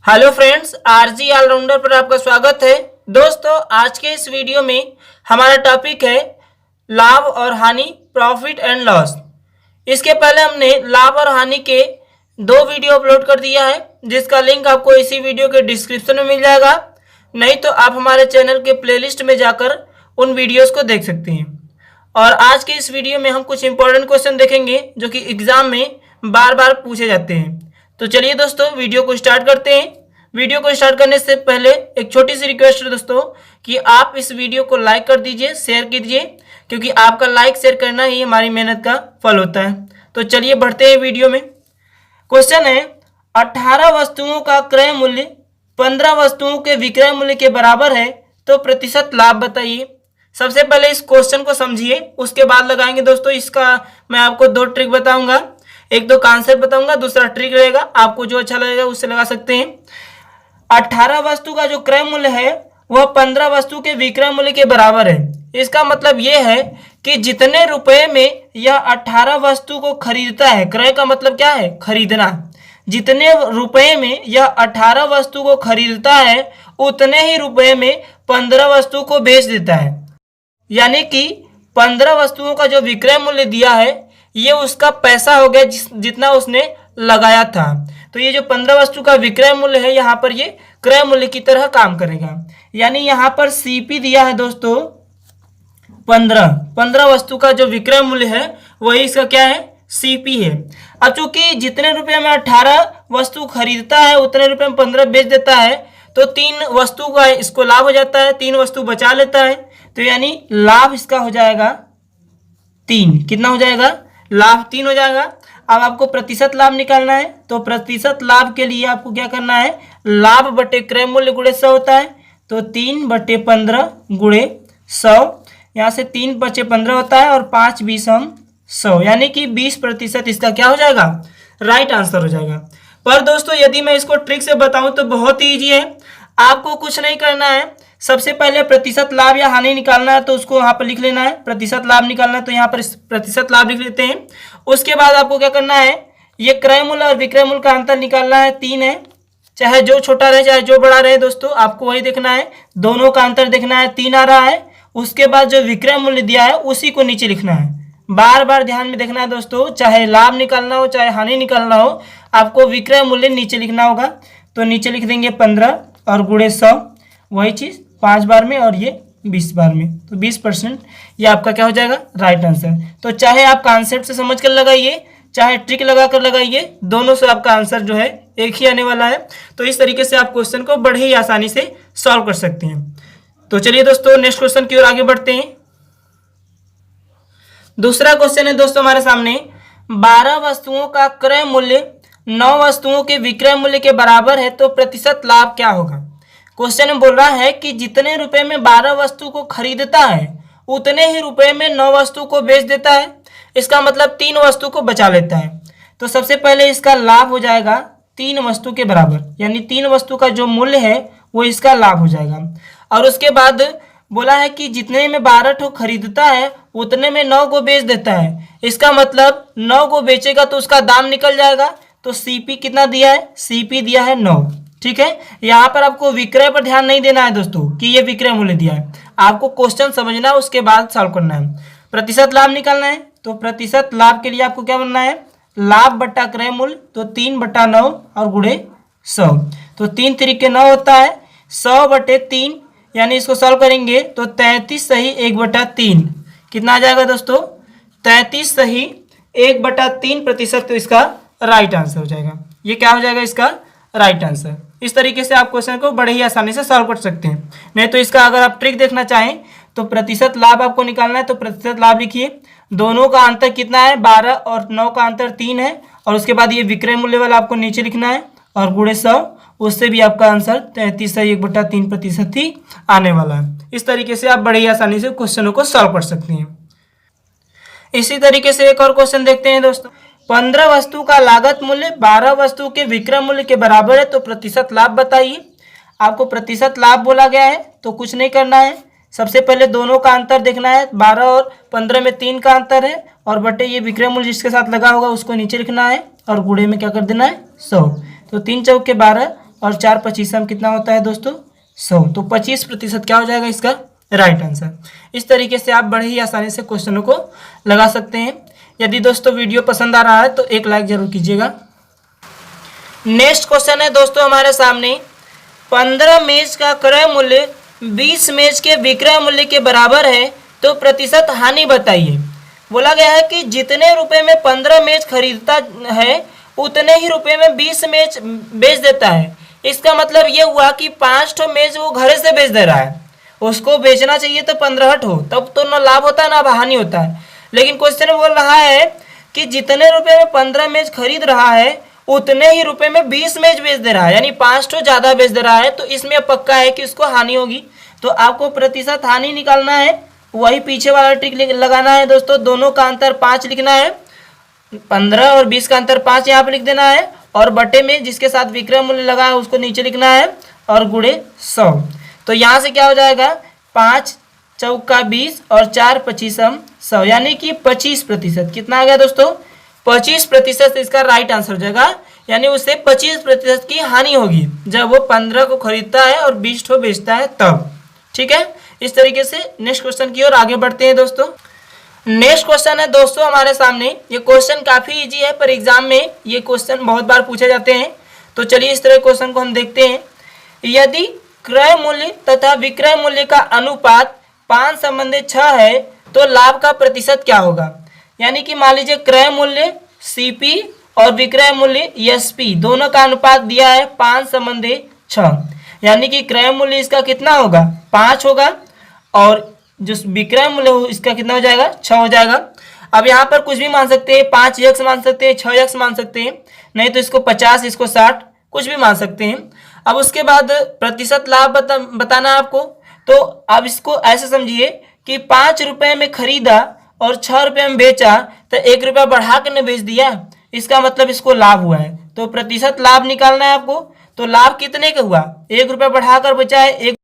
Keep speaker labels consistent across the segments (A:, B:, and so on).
A: Hello friends, RG allrounder पर आपका स्वागत है। दोस्तों, आज के इस वीडियो में हमारा टॉपिक है लाभ और हानि, प्रॉफिट एंड लॉस। इसके पहले हमने लाभ और हानि के दो वीडियो अपलोड कर दिया है, जिसका लिंक आपको इसी वीडियो के डिस्क्रिप्शन में मिल जाएगा। नहीं तो आप हमारे चैनल के प्लेलिस्ट में जाकर उन वीडियोस को देख सकते हैं। और आज के इस वीडियो में हम कुछ इंपॉर्टेंट क्वेश्चन देखेंगे जो कि एग्जाम में बार बार पूछे जाते हैं। तो चलिए दोस्तों, वीडियो को स्टार्ट करते हैं। वीडियो को स्टार्ट करने से पहले एक छोटी सी रिक्वेस्ट है दोस्तों कि आप इस वीडियो को लाइक कर दीजिए, शेयर कीजिए, क्योंकि आपका लाइक शेयर करना ही हमारी मेहनत का फल होता है। तो चलिए बढ़ते हैं वीडियो में। क्वेश्चन है, 18 वस्तुओं का क्रय मूल्य 15 वस्तुओं के विक्रय मूल्य के बराबर है, तो प्रतिशत लाभ बताइए। सबसे पहले इस क्वेश्चन को समझिए, उसके बाद लगाएंगे दोस्तों। इसका मैं आपको दो ट्रिक बताऊंगा, एक तो कॉन्सेप्ट बताऊंगा, दूसरा ट्रिक रहेगा। आपको जो अच्छा लगेगा उससे लगा सकते हैं। 18 वस्तु का जो क्रय मूल्य है वह 15 वस्तु के विक्रय मूल्य के बराबर है। इसका मतलब यह है कि जितने रुपए में यह 18 वस्तु को खरीदता है, क्रय का मतलब क्या है? खरीदना। जितने रुपए में यह 18 वस्तु को खरीदता है, उतने ही रुपए में 15 वस्तु को बेच देता है। यानी कि 15 वस्तुओं का जो विक्रय मूल्य दिया है, ये उसका पैसा हो गया जितना उसने लगाया था। तो ये जो 15 वस्तु का विक्रय मूल्य है, यहाँ पर ये क्रय मूल्य की तरह काम करेगा। यानी यहाँ पर सीपी दिया है दोस्तों 15 वस्तु का जो विक्रय मूल्य है वही इसका क्या है? सीपी है। अब चूंकि जितने रुपए में 18 वस्तु खरीदता है उतने रुपए में 15 बेच देता है, तो 3 वस्तु का इसको लाभ हो जाता है, 3 वस्तु बचा लेता है। तो यानी लाभ इसका हो जाएगा 3। कितना हो जाएगा? लाभ 3 हो जाएगा। अब आपको प्रतिशत लाभ निकालना है, तो प्रतिशत लाभ के लिए आपको क्या करना है? लाभ बटे क्रय मूल्य गुणे 100 होता है, तो 3/15 गुणे 100। यहाँ से 3 बचे 15 होता है और 5 20 हम 100, यानी कि 20% इसका क्या हो जाएगा? राइट आंसर हो जाएगा। पर दोस्तों, यदि मैं इसको ट्रिक से बताऊं तो बहुत ही ईजी है। आपको कुछ नहीं करना है। सबसे पहले प्रतिशत लाभ या हानि निकालना है, तो उसको यहाँ पर लिख लेना है। प्रतिशत लाभ निकालना है तो यहाँ पर प्रतिशत लाभ लिख लेते हैं। उसके बाद आपको क्या करना है? ये क्रय मूल्य और विक्रय मूल्य का अंतर निकालना है। 3 है, चाहे जो छोटा रहे चाहे जो बड़ा रहे दोस्तों, आपको वही देखना है। दोनों का अंतर देखना है, 3 आ रहा है। उसके बाद जो विक्रय मूल्य दिया है उसी को नीचे लिखना है। बार बार ध्यान में देखना है दोस्तों, चाहे लाभ निकालना हो चाहे हानि निकालना हो, आपको विक्रय मूल्य नीचे लिखना होगा। तो नीचे लिख देंगे 15 और गुणे 100, वही चीज 5 बार में और ये 20 बार में, तो 20%। ये आपका क्या हो जाएगा? Right answer. तो चाहे आप कॉन्सेप्ट से समझ कर लगाइए, चाहे ट्रिक लगा कर लगाइए, दोनों से आपका आंसर जो है एक ही आने वाला है। तो इस तरीके से आप क्वेश्चन को बड़े ही आसानी से सॉल्व कर सकते हैं। तो चलिए दोस्तों, नेक्स्ट क्वेश्चन की ओर आगे बढ़ते हैं। दूसरा क्वेश्चन है दोस्तों हमारे सामने, 12 वस्तुओं का क्रय मूल्य 9 वस्तुओं के विक्रय मूल्य के बराबर है, तो प्रतिशत लाभ क्या होगा? क्वेश्चन में बोल रहा है कि जितने रुपए में 12 वस्तु को खरीदता है, उतने ही रुपए में 9 वस्तु को बेच देता है। इसका मतलब 3 वस्तु को बचा लेता है। तो सबसे पहले इसका लाभ हो जाएगा 3 वस्तु के बराबर, यानी 3 वस्तु का जो मूल्य है वो इसका लाभ हो जाएगा। और उसके बाद बोला है कि जितने में 12 ठो खरीदता है उतने में 9 को बेच देता है। इसका मतलब 9 को बेचेगा तो उसका दाम निकल जाएगा। तो सीपी कितना दिया है? सीपी दिया है 9। ठीक है, यहाँ पर आपको विक्रय पर ध्यान नहीं देना है दोस्तों कि ये विक्रय मूल्य दिया है। आपको क्वेश्चन समझना है, उसके बाद सॉल्व करना है। प्रतिशत लाभ निकालना है, तो प्रतिशत लाभ के लिए आपको क्या बनना है? लाभ बट्टा क्रय मूल्य, तो 3/9 और गुणे 100। तो 3 तिरिके 9 होता है, 100/3, यानी इसको सॉल्व करेंगे तो 33 सही 1/3। कितना आ जाएगा दोस्तों? 33 सही 1/3%। तो इसका राइट आंसर हो जाएगा। ये क्या हो जाएगा? इसका राइट आंसर। इस तरीके से आप क्वेश्चन को बड़े ही आसानी से सॉल्व कर सकते हैं। नहीं तो इसका अगर आप ट्रिक देखना चाहें तो प्रतिशत लाभ आपको निकालना है, तो प्रतिशत लाभ लिखिए। दोनों का अंतर कितना है? 12 और 9 का अंतर 3 है। और उसके बाद ये विक्रय मूल्य वाला आपको नीचे लिखना है और गुणे 100, उससे भी आपका आंसर 33 सही 1/3% ही आने वाला है। इस तरीके से आप बड़े ही आसानी से क्वेश्चनों को सॉल्व कर सकते हैं। इसी तरीके से एक और क्वेश्चन देखते हैं दोस्तों। 15 वस्तु का लागत मूल्य 12 वस्तु के विक्रय मूल्य के बराबर है, तो प्रतिशत लाभ बताइए। आपको प्रतिशत लाभ बोला गया है तो कुछ नहीं करना है। सबसे पहले दोनों का अंतर देखना है। 12 और 15 में 3 का अंतर है, और बटे ये विक्रय मूल्य जिसके साथ लगा होगा उसको नीचे लिखना है और गुणे में क्या कर देना है? 100। तो 3 चौके 12 और 4 पच्चीसम कितना होता है दोस्तों 100। तो 25% क्या हो जाएगा इसका राइट आंसर। इस तरीके से आप बड़े ही आसानी से क्वेश्चनों को लगा सकते हैं। यदि दोस्तों वीडियो पसंद आ रहा है तो एक लाइक जरूर कीजिएगा। नेक्स्ट क्वेश्चन है दोस्तों हमारे सामने, 15 मेज का क्रय मूल्य 20 मेज के विक्रय मूल्य के बराबर है तो प्रतिशत हानि बताइए। बोला गया है कि जितने रुपए में 15 मेज खरीदता है उतने ही रुपए में 20 मेज बेच देता है। इसका मतलब ये हुआ कि 5 ठो मेज वो घर से बेच दे रहा है, उसको बेचना चाहिए तो 15 ठो, तब तो ना लाभ होता है ना हानि होता है। लेकिन क्वेश्चन बोल रहा है कि जितने रुपए में 15 मेज खरीद रहा है उतने ही रुपए में 20 मेज बेच दे रहा है, यानी 5 ठो ज्यादा बेच दे रहा है, तो इसमें पक्का है कि उसको हानि होगी। तो आपको प्रतिशत हानि निकालना है, वही पीछे वाला ट्रिक लगाना है दोस्तों। दोनों का अंतर 5 लिखना है, 15 और 20 का अंतर 5 यहाँ पे लिख देना है, और बटे में जिसके साथ विक्रय मूल्य लगा है उसको नीचे लिखना है और गुणे 100। तो यहाँ से क्या हो जाएगा 5 चौका 20 और 4 पच्चीसम 100, यानी कि 25%। कितना आ गया दोस्तों 25% इसका राइट आंसर हो जाएगा, यानी उससे 25% की हानि होगी जब वो 15 को खरीदता है और 20 ठो बेचता है तब। ठीक है, इस तरीके से नेक्स्ट क्वेश्चन की ओर आगे बढ़ते हैं दोस्तों। नेक्स्ट क्वेश्चन है दोस्तों हमारे सामने, ये क्वेश्चन काफी इजी है पर एग्जाम में ये क्वेश्चन बहुत बार पूछे जाते हैं। तो चलिए इस तरह क्वेश्चन को हम देखते हैं। यदि क्रय मूल्य तथा विक्रय मूल्य का अनुपात 5:6 है तो लाभ का प्रतिशत क्या होगा। यानी कि मान लीजिए क्रय मूल्य सीपी और विक्रय मूल्य एसपी दोनों का अनुपात दिया है 5:6, यानी कि क्रय मूल्य इसका कितना होगा 5 होगा और जो विक्रय मूल्य हो इसका कितना हो जाएगा 6 हो जाएगा। अब यहाँ पर कुछ भी मान सकते हैं, 5x मान सकते हैं, 6x मान सकते हैं, नहीं तो इसको 50 इसको 60 कुछ भी मान सकते हैं। अब उसके बाद प्रतिशत लाभ बताना है आपको। तो अब इसको ऐसे समझिए कि 5 रुपए में खरीदा और 6 रुपए में बेचा तो 1 रुपया बढ़ा कर ने बेच दिया, इसका मतलब इसको लाभ हुआ है। तो प्रतिशत लाभ निकालना है आपको। तो लाभ कितने का हुआ 1 रुपया बढ़ाकर बचा है 1,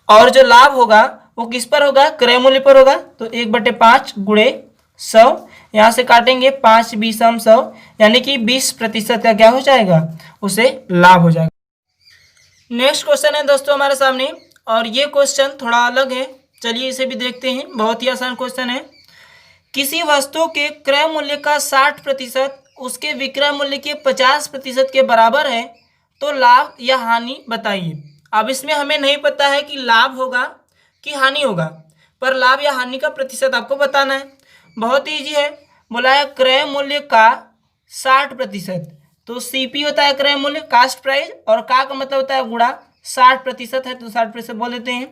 A: और जो लाभ होगा वो किस पर होगा क्रय मूल्य पर होगा। तो 1/5 गुणे 100, यहाँ से काटेंगे 5 20 100, यानी कि 20% का क्या हो जाएगा उसे लाभ हो जाएगा। नेक्स्ट क्वेश्चन है दोस्तों हमारे सामने, और ये क्वेश्चन थोड़ा अलग है, चलिए इसे भी देखते हैं। बहुत ही आसान क्वेश्चन है। किसी वस्तु के क्रय मूल्य का 60% उसके विक्रय मूल्य के 50% के बराबर है तो लाभ या हानि बताइए। अब इसमें हमें नहीं पता है कि लाभ होगा कि हानि होगा, पर लाभ या हानि का प्रतिशत आपको बताना है। बहुत ईजी है, बोला है क्रय मूल्य का 60%, तो सीपी होता है क्रय मूल्य कास्ट प्राइस, और का मतलब होता है गुणा 60% है तो 60% बोल देते हैं।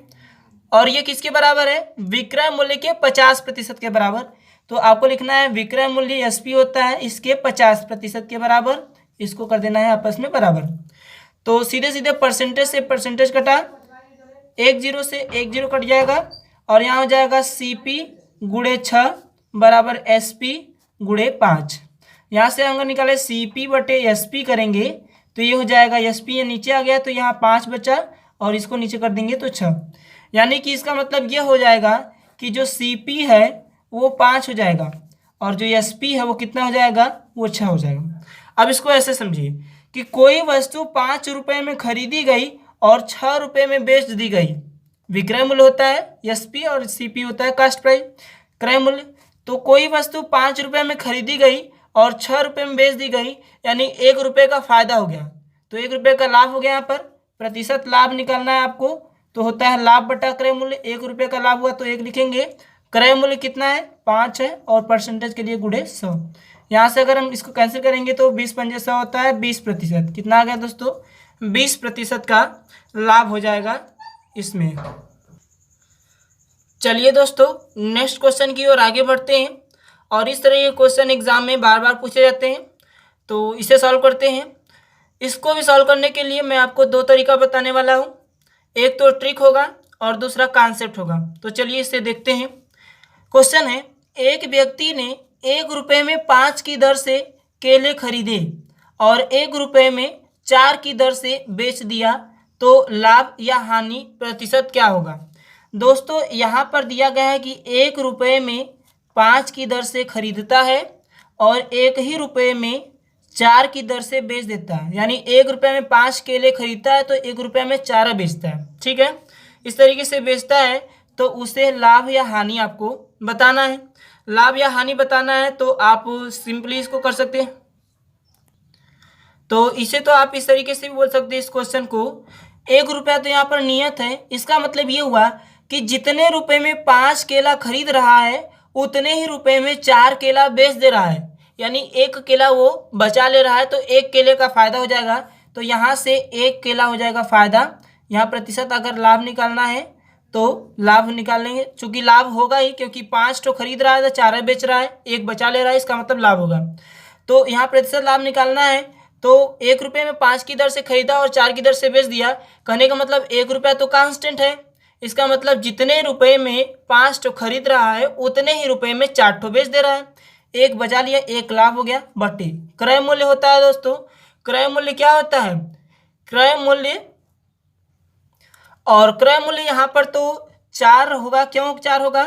A: और ये किसके बराबर है विक्रय मूल्य के 50% के बराबर। तो आपको लिखना है विक्रय मूल्य एसपी होता है इसके 50% के बराबर, इसको कर देना है आपस में बराबर। तो सीधे सीधे परसेंटेज से परसेंटेज कटा, 1 0 से 1 0 कट जाएगा, और यहाँ हो जाएगा सीपी गुणे 6 बराबर एसपी गुणे 5। यहाँ से अगर निकाले सीपी बटे एसपी करेंगे तो ये हो जाएगा एसपी, ये नीचे आ गया तो यहाँ 5 बचा और इसको नीचे कर देंगे तो 6, यानी कि इसका मतलब ये हो जाएगा कि जो सीपी है वो 5 हो जाएगा और जो एसपी है वो कितना हो जाएगा वो 6 हो जाएगा। अब इसको ऐसे समझिए कि कोई वस्तु 5 रुपए में खरीदी गई और 6 रुपए में बेच दी गई। विक्रय मूल्य होता है एसपी और सीपी होता है कास्ट प्राइस क्रय मूल्य। तो कोई वस्तु 5 रुपए में खरीदी गई और 6 रुपए में बेच दी गई, यानी 1 रुपये का फायदा हो गया, तो 1 रुपये का लाभ हो गया। यहाँ पर प्रतिशत लाभ निकालना है आपको, तो होता है लाभ बटा क्रय मूल्य। 1 रुपये का लाभ हुआ तो 1 लिखेंगे, क्रय मूल्य कितना है 5 है, और परसेंटेज के लिए गुणे 100। यहाँ से अगर हम इसको कैंसिल करेंगे तो 20 पंजे 100 होता है 20%। कितना आ गया दोस्तों 20% का लाभ हो जाएगा इसमें। चलिए दोस्तों नेक्स्ट क्वेश्चन की ओर आगे बढ़ते हैं, और इस तरह ये क्वेश्चन एग्जाम में बार बार पूछे जाते हैं, तो इसे सॉल्व करते हैं। इसको भी सॉल्व करने के लिए मैं आपको 2 तरीका बताने वाला हूँ, एक तो ट्रिक होगा और दूसरा कॉन्सेप्ट होगा। तो चलिए इसे देखते हैं। क्वेश्चन है, एक व्यक्ति ने 1 रुपये में 5 की दर से केले खरीदे और 1 रुपये में 4 की दर से बेच दिया, तो लाभ या हानि प्रतिशत क्या होगा। दोस्तों यहाँ पर दिया गया है कि 1 रुपये में 5 की दर से खरीदता है और 1 ही रुपये में 4 की दर से बेच देता है, यानी 1 रुपये में 5 केले खरीदता है तो 1 रुपये में 4 बेचता है। ठीक है, इस तरीके से बेचता है तो उसे लाभ या हानि आपको बताना है। लाभ या हानि बताना है तो आप सिंपली इसको कर सकते हैं। तो इसे तो आप इस तरीके से भी बोल सकते हैं इस क्वेश्चन को, 1 रुपया तो यहाँ पर नियत है, इसका मतलब ये हुआ कि जितने रुपए में 5 केला खरीद रहा है उतने ही रुपए में 4 केला बेच दे रहा है, यानी 1 केला वो बचा ले रहा है तो 1 केले का फायदा हो जाएगा। तो यहाँ से 1 केला हो जाएगा फायदा। यहाँ प्रतिशत अगर लाभ निकालना है तो लाभ निकाल लेंगे, चूंकि लाभ होगा ही क्योंकि 5 तो खरीद रहा है तो 4 बेच रहा है, 1 बचा ले रहा है, इसका मतलब लाभ होगा। तो यहाँ प्रतिशत लाभ निकालना है तो 1 रुपये में 5 की दर से खरीदा और 4 की दर से बेच दिया। कहने का मतलब 1 रुपया तो कांस्टेंट है, इसका मतलब जितने रुपए में 5 तो खरीद रहा है उतने ही रुपए में 4 तो बेच दे रहा है। 1 बचा लिया, 1 लाभ हो गया, बट्टी क्रय मूल्य होता है दोस्तों। क्रय मूल्य क्या होता है? क्रय मूल्य, और क्रय मूल्य यहाँ पर तो 4 होगा। क्यों 4 होगा?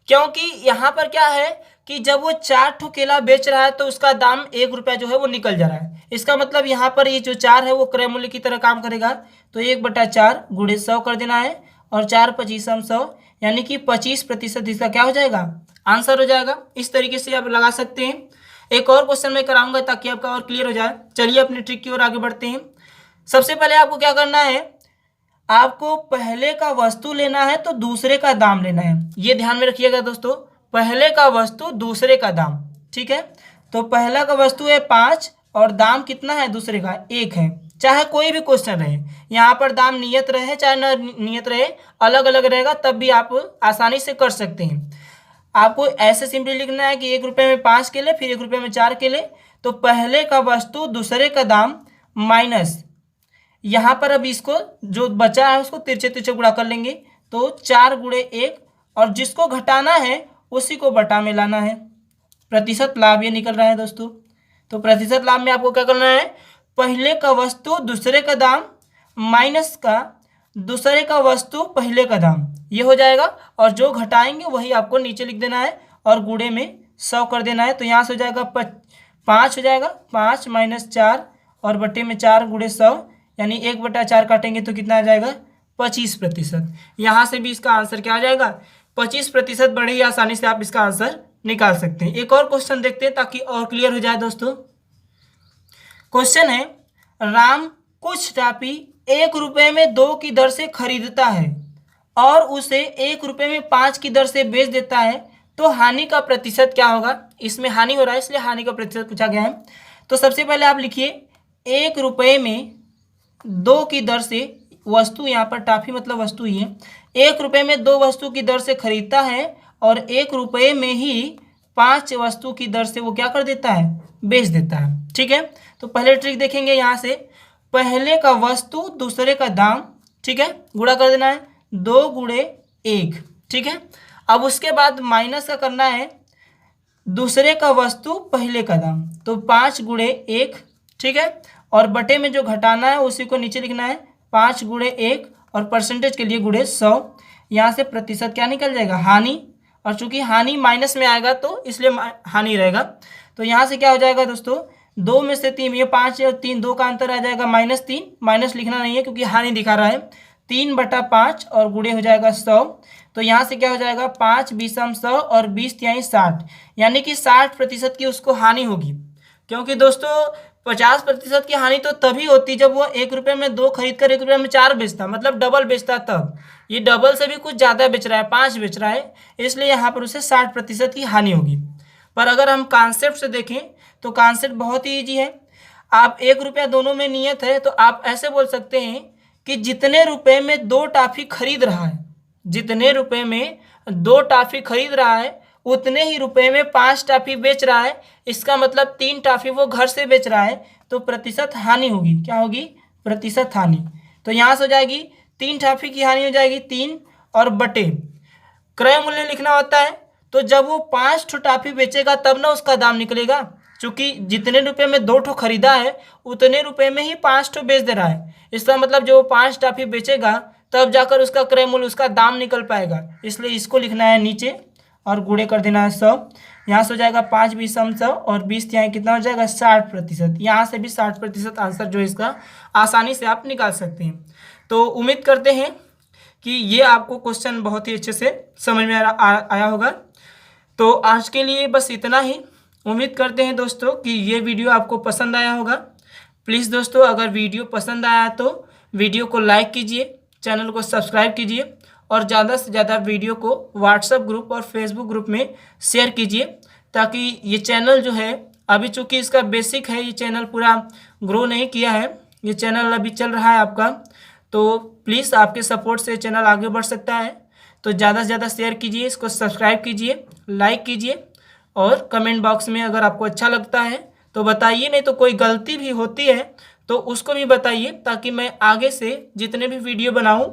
A: क्योंकि यहाँ पर क्या है कि जब वो 4 ठो केला बेच रहा है तो उसका दाम 1 रुपया जो है वो निकल जा रहा है। इसका मतलब यहाँ पर ये जो 4 है वो क्रय मूल्य की तरह काम करेगा। तो 1/4 गुणे 100 कर देना है और 4 25 100, यानी कि 25% इसका क्या हो जाएगा? आंसर हो जाएगा। इस तरीके से आप लगा सकते हैं। एक और क्वेश्चन मैं कराऊंगा ताकि आपका और क्लियर हो जाए। चलिए अपनी ट्रिक की ओर आगे बढ़ते हैं। सबसे पहले आपको क्या करना है, आपको पहले का वस्तु लेना है तो दूसरे का दाम लेना है। ये ध्यान में रखिएगा दोस्तों, पहले का वस्तु दूसरे का दाम। ठीक है, तो पहला का वस्तु है 5 और दाम कितना है दूसरे का? 1 है। चाहे कोई भी क्वेश्चन रहे, यहाँ पर दाम नियत रहे चाहे न नियत रहे, अलग अलग रहेगा, तब भी आप आसानी से कर सकते हैं। आपको ऐसे सिंपली लिखना है कि 1 रुपये में 5 केले, फिर 1 रुपये में 4 केले, तो पहले का वस्तु दूसरे का दाम माइनस, यहाँ पर अब इसको जो बचा है उसको तिरछे तिरछे गुणा कर लेंगे, तो 4 गुणे 1, और जिसको घटाना है उसी को बटा में लाना है। प्रतिशत लाभ ये निकल रहा है दोस्तों। तो प्रतिशत लाभ में आपको क्या करना है, पहले का वस्तु दूसरे का दाम माइनस का दूसरे का वस्तु पहले का दाम, ये हो जाएगा, और जो घटाएंगे वही आपको नीचे लिख देना है और गुणे में 100 कर देना है। तो यहाँ से हो जाएगा 5 हो जाएगा, 5 - 4 और बट्टे में 4 गुणे 100, यानी 1/4 काटेंगे तो कितना आ जाएगा? 25%। यहाँ से भी इसका आंसर क्या आ जाएगा? 25%। बड़े ही आसानी से आप इसका आंसर निकाल सकते हैं। एक और क्वेश्चन देखते हैं ताकि और क्लियर हो जाए दोस्तों। क्वेश्चन है, राम कुछ टॉफी 1 रुपये में 2 की दर से खरीदता है और उसे 1 रुपये में 5 की दर से बेच देता है, तो हानि का प्रतिशत क्या होगा? इसमें हानि हो रहा है इसलिए हानि का प्रतिशत पूछा गया है। तो सबसे पहले आप लिखिए 1 रुपये में 2 की दर से वस्तु, यहाँ पर टॉफी मतलब वस्तु ही है, 1 रुपये में 2 वस्तु की दर से खरीदता है और 1 रुपये में ही 5 वस्तु की दर से वो क्या कर देता है? बेच देता है। ठीक है, तो पहले ट्रिक देखेंगे। यहाँ से पहले का वस्तु दूसरे का दाम, ठीक है, गुणा कर देना है, 2 गुणे 1। ठीक है, अब उसके बाद माइनस का करना है दूसरे का वस्तु पहले का दाम, तो 5 गुणे 1। ठीक है, और बटे में जो घटाना है उसी को नीचे लिखना है, 5 गुणे 1 और परसेंटेज के लिए गुणे 100। यहाँ से प्रतिशत क्या निकल जाएगा? हानि, और चूंकि हानि माइनस में आएगा तो इसलिए हानि रहेगा। तो यहाँ से क्या हो जाएगा दोस्तों, 2 में से 3, ये 5 और 3, 2 का अंतर आ जाएगा -3, माइनस लिखना नहीं है क्योंकि हानि दिखा रहा है, 3/5 और गुणे हो जाएगा 100। तो यहाँ से क्या हो जाएगा, 5 20 100 और 20 तिहाई 60, यानी कि 60% की उसको हानि होगी। क्योंकि दोस्तों 50% की हानि तो तभी होती जब वो 1 रुपये में 2 खरीद कर 1 रुपये में 4 बेचता, मतलब डबल बेचता तब। ये डबल से भी कुछ ज़्यादा बेच रहा है, 5 बेच रहा है, इसलिए यहाँ पर उसे 60% की हानि होगी। पर अगर हम कॉन्सेप्ट से देखें तो कॉन्सेप्ट बहुत ही ईजी है। आप 1 रुपया दोनों में नियत है तो आप ऐसे बोल सकते हैं कि जितने रुपए में 2 टॉफी खरीद रहा है, जितने रुपए में 2 टॉफी खरीद रहा है उतने ही रुपए में 5 टॉफी बेच रहा है। इसका मतलब 3 टॉफी वो घर से बेच रहा है, तो प्रतिशत हानि होगी। क्या होगी? प्रतिशत हानि। तो यहाँ से हो जाएगी 3 टॉफी की हानि हो जाएगी 3 और बटे क्रय मूल्य लिखना होता है, तो जब वो 5 ठो टॉफी बेचेगा तब ना उसका दाम निकलेगा। चूंकि जितने रुपए में 2 ठो खरीदा है उतने रुपए में ही 5 ठो बेच दे रहा है। इसका मतलब जब वो 5 टॉफी बेचेगा तब जाकर उसका क्रय मूल्य, उसका दाम निकल पाएगा। इसलिए इसको लिखना है नीचे और गुणे कर देना है 100। यहाँ से हो जाएगा 5 20 100 और 20 यहाँ कितना हो जाएगा 60%। यहाँ से भी 60% आंसर जो है इसका आसानी से आप निकाल सकते हैं। तो उम्मीद करते हैं कि ये आपको क्वेश्चन बहुत ही अच्छे से समझ में आया होगा। तो आज के लिए बस इतना ही। उम्मीद करते हैं दोस्तों कि ये वीडियो आपको पसंद आया होगा। प्लीज़ दोस्तों, अगर वीडियो पसंद आया तो वीडियो को लाइक कीजिए, चैनल को सब्सक्राइब कीजिए और ज़्यादा से ज़्यादा वीडियो को व्हाट्सएप ग्रुप और फेसबुक ग्रुप में शेयर कीजिए, ताकि ये चैनल जो है, अभी चूँकि इसका बेसिक है, ये चैनल पूरा ग्रो नहीं किया है, ये चैनल अभी चल रहा है आपका। तो प्लीज़ आपके सपोर्ट से चैनल आगे बढ़ सकता है। तो ज़्यादा से ज़्यादा शेयर कीजिए, इसको सब्सक्राइब कीजिए, लाइक कीजिए और कमेंट बॉक्स में अगर आपको अच्छा लगता है तो बताइए, नहीं तो कोई गलती भी होती है तो उसको भी बताइए, ताकि मैं आगे से जितने भी वीडियो बनाऊं